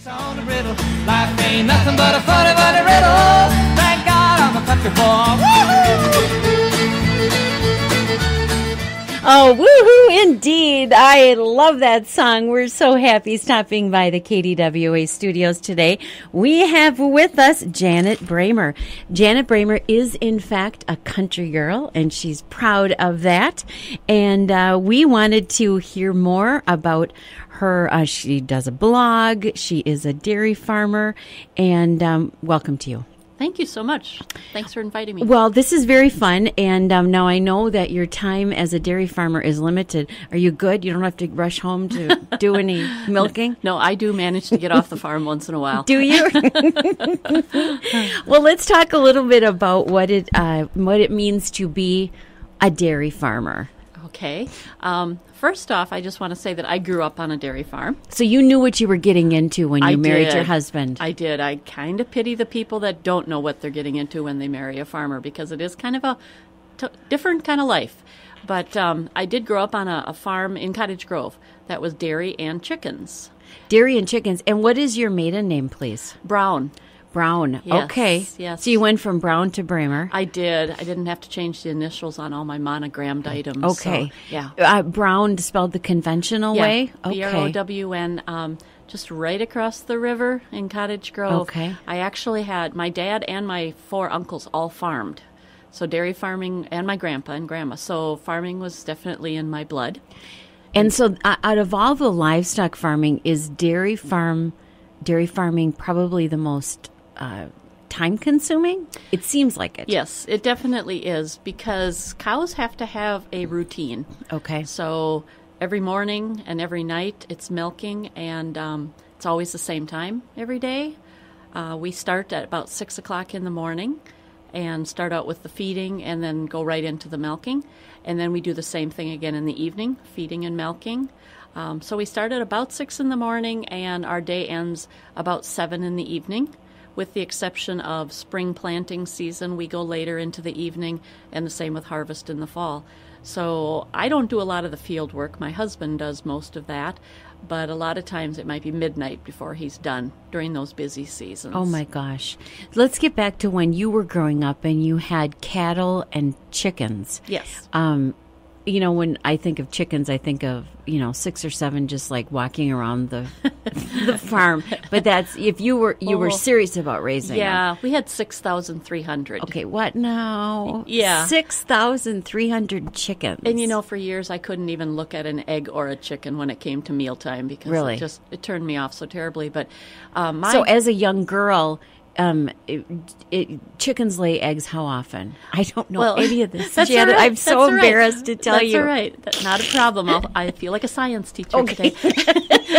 On the riddle. Life ain't nothing but a funny, funny riddle. Thank God I'm a country boy. Oh, woohoo, indeed. I love that song. We're so happy stopping by the KDWA studios today. We have with us Janet Bremer. Janet Bremer is, in fact, a country girl, and she's proud of that. And we wanted to hear more about her. She does a blog. She is a dairy farmer. And welcome to you. Thank you so much. Thanks for inviting me. Well, this is very fun, and now I know that your time as a dairy farmer is limited. Are you good? You don't have to rush home to do any milking? No, I do manage to get off the farm once in a while. Do you? Well, let's talk a little bit about what it means to be a dairy farmer. Okay. First off, I just want to say that I grew up on a dairy farm. So you knew what you were getting into when you married your husband. I did. I kind of pity the people that don't know what they're getting into when they marry a farmer, because it is kind of a different kind of life. But I did grow up on a farm in Cottage Grove that was dairy and chickens. Dairy and chickens. And what is your maiden name, please? Brown. Brown. Yes, okay. Yes. So you went from Brown to Bremer. I did. I didn't have to change the initials on all my monogrammed items. Okay. So, yeah. Brown spelled the conventional way? Okay. BROWN, just right across the river in Cottage Grove. Okay. I actually had my dad and my 4 uncles all farmed. So dairy farming, and my grandpa and grandma. So farming was definitely in my blood. And so out of all the livestock farming, is dairy farming probably the most time-consuming? It seems like it. Yes, it definitely is, because cows have to have a routine. Okay. So every morning and every night it's milking, and it's always the same time every day. We start at about 6 o'clock in the morning and start out with the feeding and then go right into the milking. And then we do the same thing again in the evening, feeding and milking. So we start at about 6 in the morning, and our day ends about 7 in the evening. With the exception of spring planting season, we go later into the evening, and the same with harvest in the fall. So I don't do a lot of the field work. My husband does most of that, but a lot of times it might be midnight before he's done during those busy seasons. Oh, my gosh. Let's get back to when you were growing up and you had cattle and chickens. Yes. When I think of chickens, I think of, 6 or 7 just like walking around the the farm. But that's if you were serious about raising them. Yeah, we had 6,300. Okay, what now? Yeah. 6,300 chickens. And for years I couldn't even look at an egg or a chicken when it came to mealtime, because really? it turned me off so terribly. But so as a young girl, chickens lay eggs how often? I don't know any of this, Janet. Right. I'm so embarrassed to tell you. That's all right. That's not a problem. I feel like a science teacher today.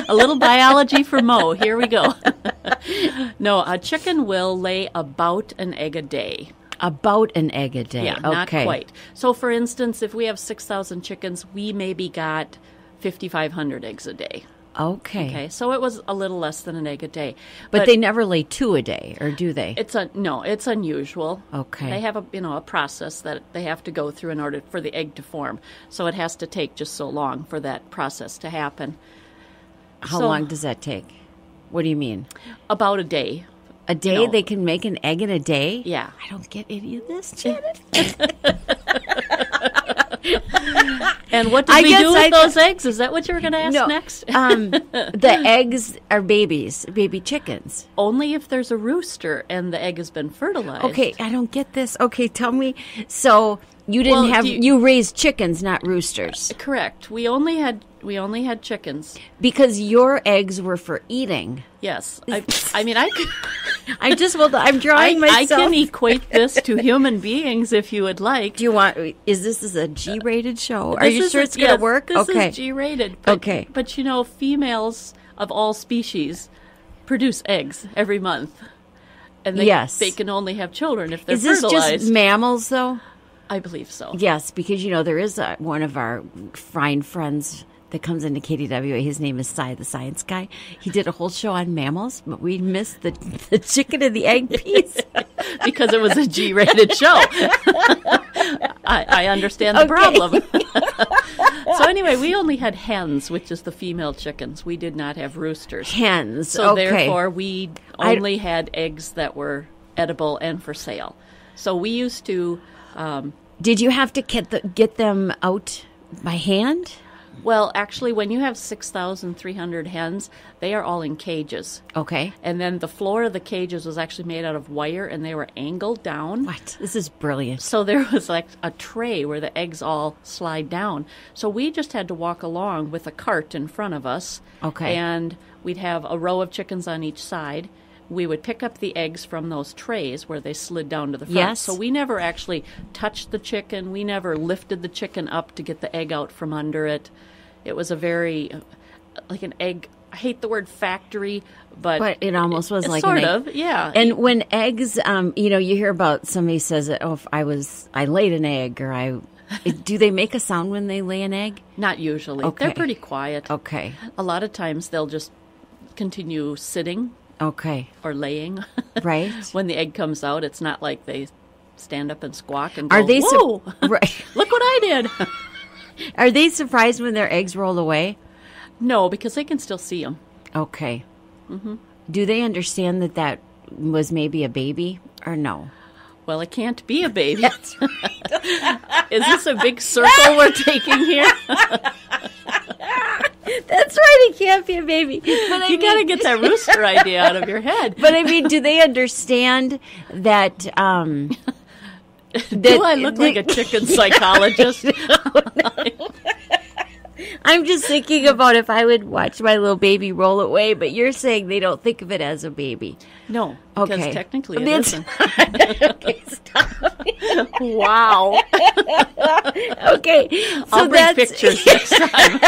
A little biology for Mo. Here we go. No, a chicken will lay about an egg a day. About an egg a day. Yeah, not quite. So, for instance, if we have 6,000 chickens, we maybe got 5,500 eggs a day. Okay. So it was a little less than an egg a day. But they never lay 2 a day, or do they? It's unusual. Okay. They have a process that they have to go through in order for the egg to form. So it has to take just so long for that process to happen. How long does that take? What do you mean? About a day. A day? They can make an egg in a day? Yeah. I don't get any of this, Janet. And what did we do with those eggs? Is that what you were going to ask next? The eggs are baby chickens. Only if there's a rooster and the egg has been fertilized. Okay, I don't get this. Okay, tell me. So you didn't you raised chickens, not roosters. Correct. We only had chickens. Because your eggs were for eating. Yes. I'm drawing myself. I can equate this to human beings if you would like. Do you want, is this a G-rated show? Are you sure it's going to work? This is G-rated. Okay. But females of all species produce eggs every month. And they can only have children if they're fertilized. Is this just mammals, though? I believe so. Yes, because, there is one of our fine friends that comes into KDWA. His name is Cy, the science guy. He did a whole show on mammals, but we missed the chicken and the egg piece. Because it was a G-rated show. I understand the problem. So anyway, we only had hens, which is the female chickens. We did not have roosters. Hens. So okay. therefore, we only had eggs that were edible and for sale. So we used to... Did you have to get them out by hand? Well, actually, when you have 6,300 hens, they are all in cages. Okay. And then the floor of the cages was actually made out of wire, and they were angled down. What? This is brilliant. So there was like a tray where the eggs all slide down. So we just had to walk along with a cart in front of us. Okay. And we'd have a row of chickens on each side. We would pick up the eggs from those trays where they slid down to the front. Yes. So we never actually touched the chicken. We never lifted the chicken up to get the egg out from under it. It was a very, like an egg, I hate the word factory, but it almost was like sort an egg. of, yeah. And when eggs, you hear about somebody says, "Oh, if I laid an egg," or do they make a sound when they lay an egg? Not usually. Okay. They're pretty quiet. Okay. A lot of times they'll just continue sitting. Okay. Or laying. Right. When the egg comes out, it's not like they stand up and squawk and go, Are they whoa, right. Look what I did. Are they surprised when their eggs roll away? No, because they can still see them. Okay. Mm-hmm. Do they understand that was maybe a baby or no? Well, it can't be a baby. Is this a big circle we're taking here? That's right, it can't be a baby. But you got to get that rooster idea out of your head. But I mean, do they understand that... Do I look like a chicken psychologist? No. I'm just thinking about if I would watch my little baby roll away, but you're saying they don't think of it as a baby. No, because okay. Technically it isn't. Okay, stop. Wow. Okay. So I'll bring pictures next time.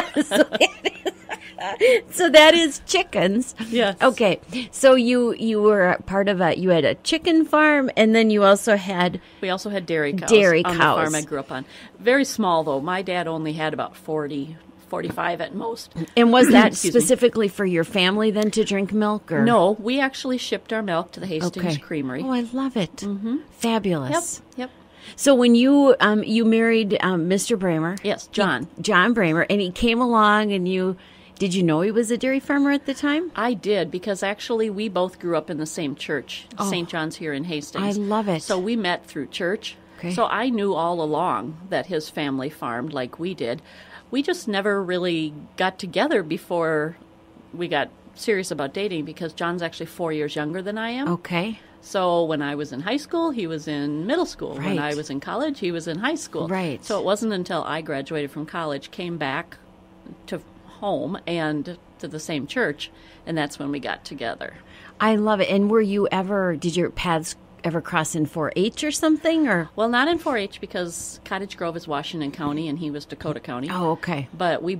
So that is chickens. Yes. Okay. So you were part of you had a chicken farm, and then you also had... We also had dairy cows. Dairy on cows. The farm I grew up on. Very small, though. My dad only had about 40, 45 at most. And was that specifically for your family then to drink milk? Or? No, we actually shipped our milk to the Hastings Creamery. Oh, I love it. Mm-hmm. Fabulous. Yep. So when you married Mr. Bremer. Yes, John. John Bremer, and he came along and did you know he was a dairy farmer at the time? I did, because actually we both grew up in the same church, St. John's here in Hastings. I love it. So we met through church. Okay. So I knew all along that his family farmed like we did. We just never really got together before we got serious about dating, because John's actually 4 years younger than I am. Okay. So when I was in high school, he was in middle school. Right. When I was in college, he was in high school. Right. So it wasn't until I graduated from college, came back to home and to the same church, and that's when we got together. I love it. And did your paths ever cross in 4-H or something? Or Well, not in 4-H, because Cottage Grove is Washington County and he was Dakota County. Oh, okay. But we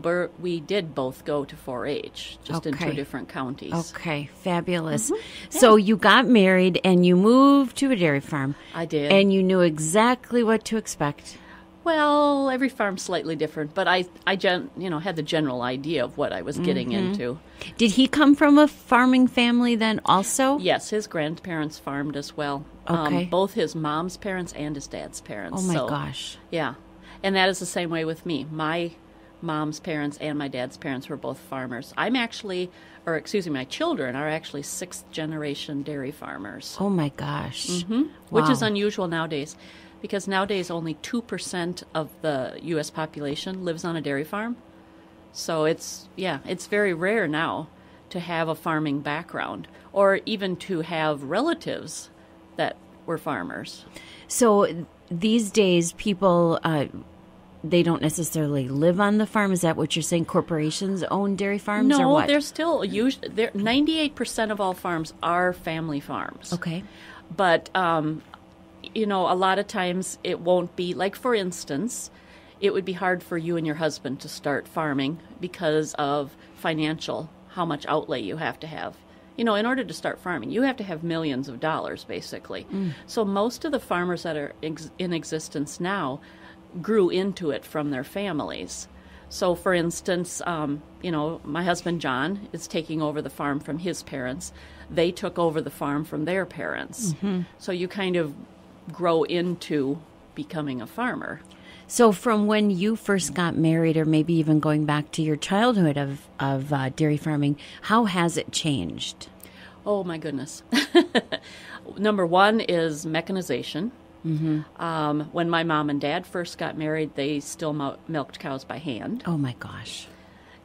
did both go to 4-H, just in two different counties. Okay, fabulous. Mm-hmm. Yeah. So you got married and you moved to a dairy farm. I did. And you knew exactly what to expect. Well, every farm's slightly different, but I had the general idea of what I was getting into. Did he come from a farming family then also? Yes, his grandparents farmed as well. Okay. Both his mom's parents and his dad's parents. Oh, my gosh. Yeah. And that is the same way with me. My mom's parents and my dad's parents were both farmers. My children are actually 6th-generation dairy farmers. Oh, my gosh. Mm-hmm. Wow. Which is unusual nowadays, because nowadays only 2% of the U.S. population lives on a dairy farm. So it's very rare now to have a farming background, or even to have relatives that were farmers. So these days, people, they don't necessarily live on the farm. Is that what you're saying? Corporations own dairy farms, or what? No, they're still 98% of all farms are family farms. Okay. But, a lot of times it won't be, like, for instance, it would be hard for you and your husband to start farming because of how much outlay you have to have. In order to start farming, you have to have millions of dollars, basically. So most of the farmers that are in existence now grew into it from their families. So, for instance, my husband John is taking over the farm from his parents. They took over the farm from their parents. Mm-hmm. So you kind of grow into becoming a farmer. So from when you first got married, or maybe even going back to your childhood of dairy farming, how has it changed? Oh, my goodness. Number one is mechanization. When my mom and dad first got married, they still milked cows by hand. Oh, my gosh.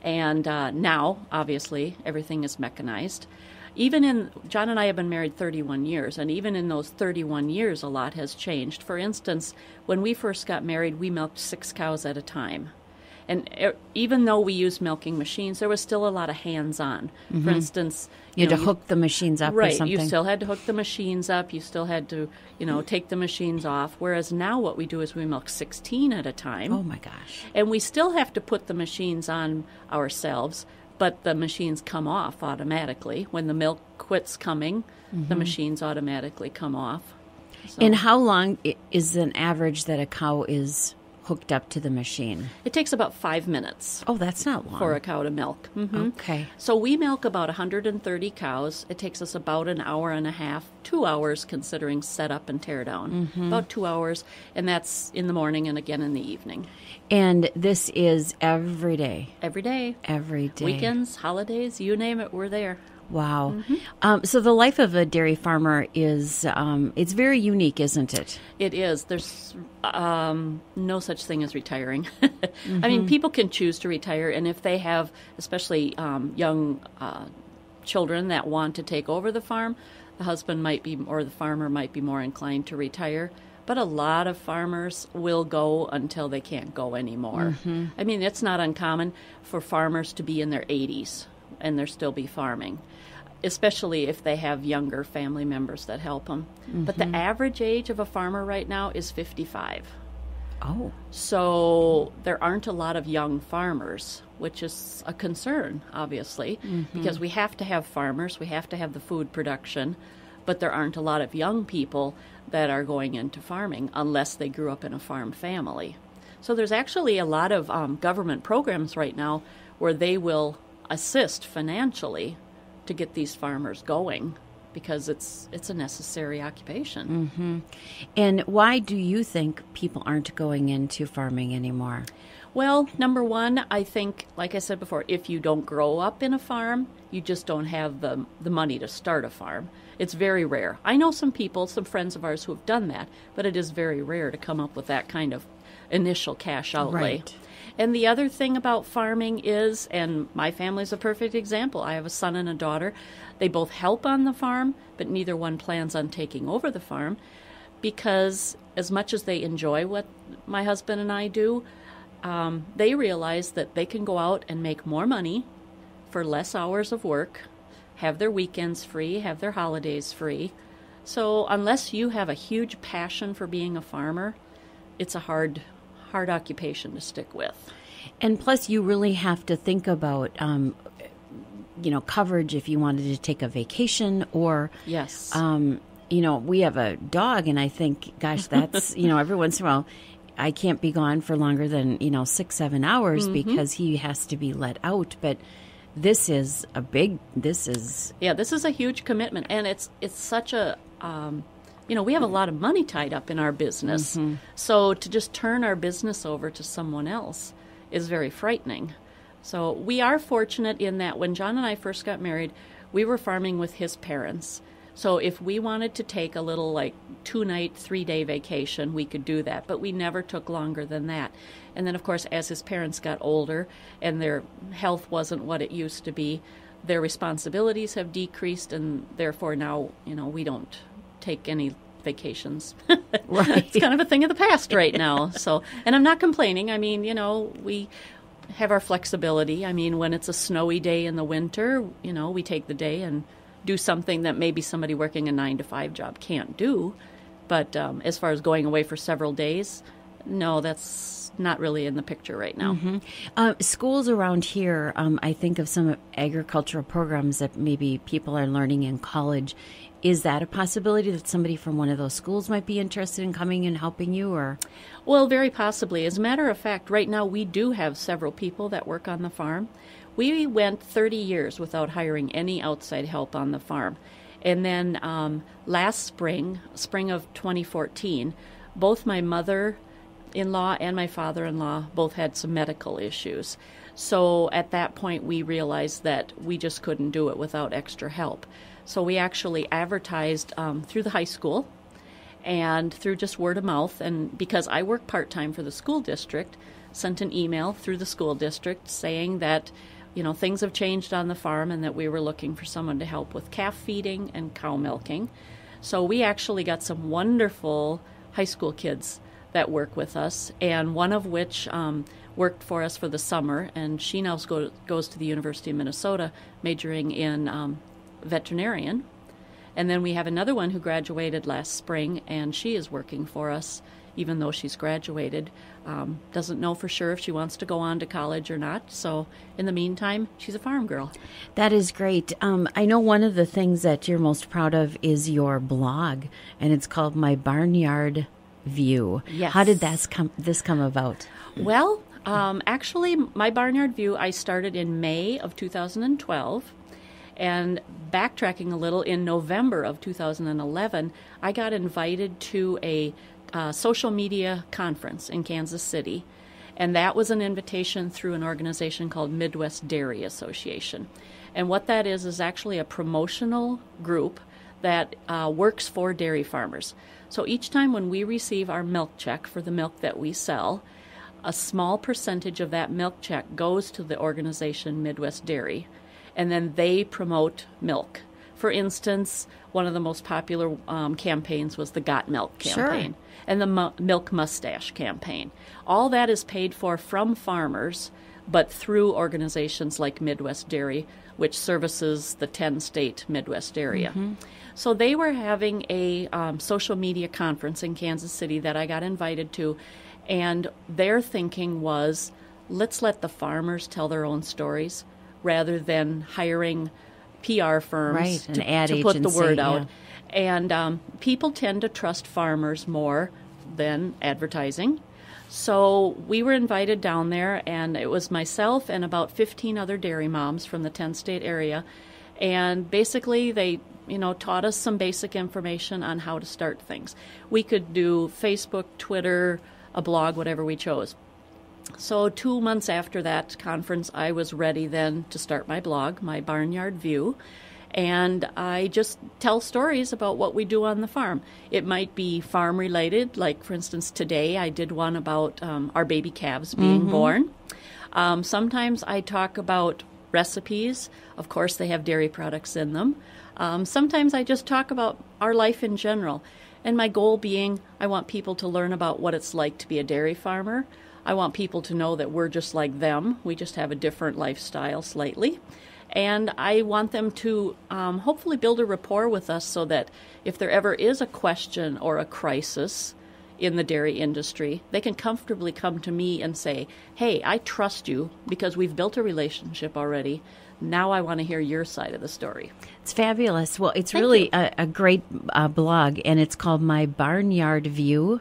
And now, obviously, everything is mechanized. John and I have been married 31 years, and even in those 31 years, a lot has changed. For instance, when we first got married, we milked 6 cows at a time. And even though we used milking machines, there was still a lot of hands-on. For instance, You had to hook the machines up or something. You still had to hook the machines up. You still had to, take the machines off. Whereas now what we do is we milk 16 at a time. Oh, my gosh. And we still have to put the machines on ourselves, but the machines come off automatically. When the milk quits coming, the machines automatically come off. So And how long is an average that a cow is hooked up to the machine? it takes about 5 minutes Oh, that's not long. for a cow to milk. Okay. So we milk about 130 cows. It takes us about an hour and a half, 2 hours considering setup and tear down. About 2 hours, and that's in the morning and again in the evening. And this is every day? Every day. Every day. Weekends, holidays, you name it, we're there. Wow. So the life of a dairy farmer is, it's very unique, isn't it? It is. There's no such thing as retiring. I mean, people can choose to retire, and if they have, especially young children that want to take over the farm, the husband might be, or the farmer might be more inclined to retire. But a lot of farmers will go until they can't go anymore. I mean, it's not uncommon for farmers to be in their 80s and they'll still be farming, especially if they have younger family members that help them. But the average age of a farmer right now is 55. Oh. So there aren't a lot of young farmers, which is a concern, obviously, because we have to have farmers, we have to have the food production, but there aren't a lot of young people that are going into farming unless they grew up in a farm family. So there's actually a lot of government programs right now where they will assist financially to get these farmers going because it's a necessary occupation. And why do you think people aren't going into farming anymore? Well, number one, I think, like I said before, if you don't grow up in a farm, you just don't have the money to start a farm. It's very rare. I know some people, some friends of ours who have done that, but it is very rare to come up with that kind of initial cash outlay. Right. And the other thing about farming is, and my family's a perfect example, I have a son and a daughter. They both help on the farm, but neither one plans on taking over the farm because as much as they enjoy what my husband and I do, they realize that they can go out and make more money for less hours of work, have their weekends free, have their holidays free. So unless you have a huge passion for being a farmer, it's a hard occupation to stick with. And plus, you really have to think about, coverage if you wanted to take a vacation or... Yes. We have a dog, and I think, gosh, that's, every once in a while, I can't be gone for longer than, 6-7 hours because he has to be let out. But this is this is a huge commitment. And it's such a, we have a lot of money tied up in our business. So to just turn our business over to someone else is very frightening. So we are fortunate in that when John and I first got married, we were farming with his parents. So if we wanted to take a little 2-night, 3-day vacation, we could do that. But we never took longer than that. And then, of course, as his parents got older and their health wasn't what it used to be, their responsibilities have decreased, and therefore now, we don't take any vacations. Right. It's kind of a thing of the past right now. So, and I'm not complaining. I mean, we have our flexibility. I mean, when it's a snowy day in the winter, we take the day and do something that maybe somebody working a 9-to-5 job can't do. But as far as going away for several days, no, that's not really in the picture right now. Schools around here, I think of some agricultural programs that maybe people are learning in college. Is that a possibility that somebody from one of those schools might be interested in coming and helping you? Or, well, very possibly. As a matter of fact, right now we do have several people that work on the farm. We went 30 years without hiring any outside help on the farm. And then last spring of 2014, both my mother in-law and my father-in-law both had some medical issues. So at that point, we realized that we just couldn't do it without extra help. So we actually advertised through the high school and through just word of mouth. And because I work part-time for the school district, sent an email through the school district saying that, things have changed on the farm and that we were looking for someone to help with calf feeding and cow milking. So we actually got some wonderful high school kids that work with us, and one of which worked for us for the summer, and she now goes to the University of Minnesota majoring in veterinarian. And then we have another one who graduated last spring, and she is working for us even though she's graduated. Doesn't know for sure if she wants to go on to college or not. So in the meantime, she's a farm girl. That is great. I know one of the things that you're most proud of is your blog, and it's called My Barnyard View. Yes. How did this come about? Well, actually, My Barnyard View, I started in May of 2012. And backtracking a little, in November of 2011, I got invited to a social media conference in Kansas City. And that was an invitation through an organization called Midwest Dairy Association. And what that is actually a promotional group that works for dairy farmers. So each time when we receive our milk check for the milk that we sell, a small percentage of that milk check goes to the organization Midwest Dairy, and then they promote milk. For instance, one of the most popular campaigns was the Got Milk campaign. Sure. And the Milk Mustache campaign. All that is paid for from farmers, but through organizations like Midwest Dairy, which services the 10-state Midwest area. Mm-hmm. So they were having a social media conference in Kansas City that I got invited to, and their thinking was, let's let the farmers tell their own stories rather than hiring PR firms to put the word out. And people tend to trust farmers more than advertising. So we were invited down there, and it was myself and about 15 other dairy moms from the 10-state area. And basically they taught us some basic information on how to start things. We could do Facebook, Twitter, a blog, whatever we chose. So 2 months after that conference, I was ready then to start my blog, My Barnyard View. And I just tell stories about what we do on the farm. It might be farm related, like for instance today I did one about our baby calves being born. Sometimes I talk about recipes. Of course they have dairy products in them. Sometimes I just talk about our life in general. And my goal being, I want people to learn about what it's like to be a dairy farmer. I want people to know that we're just like them. We just have a different lifestyle slightly. And I want them to hopefully build a rapport with us so that if there ever is a question or a crisis in the dairy industry, they can comfortably come to me and say, hey, I trust you because we've built a relationship already. Now I want to hear your side of the story. It's fabulous. Well, it's really a great blog, and it's called My Barnyard View,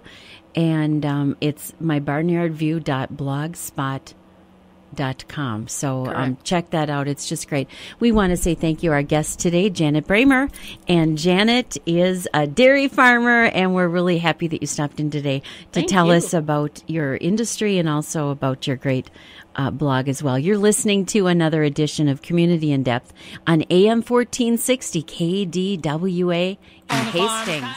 and it's mybarnyardview.blogspot.com. So check that out. It's just great. We want to say thank you. Our guest today, Janet Bremer. And Janet is a dairy farmer, and we're really happy that you stopped in today to tell us about your industry and also about your great blog as well. You're listening to another edition of Community in Depth on AM 1460 KDWA in Hastings.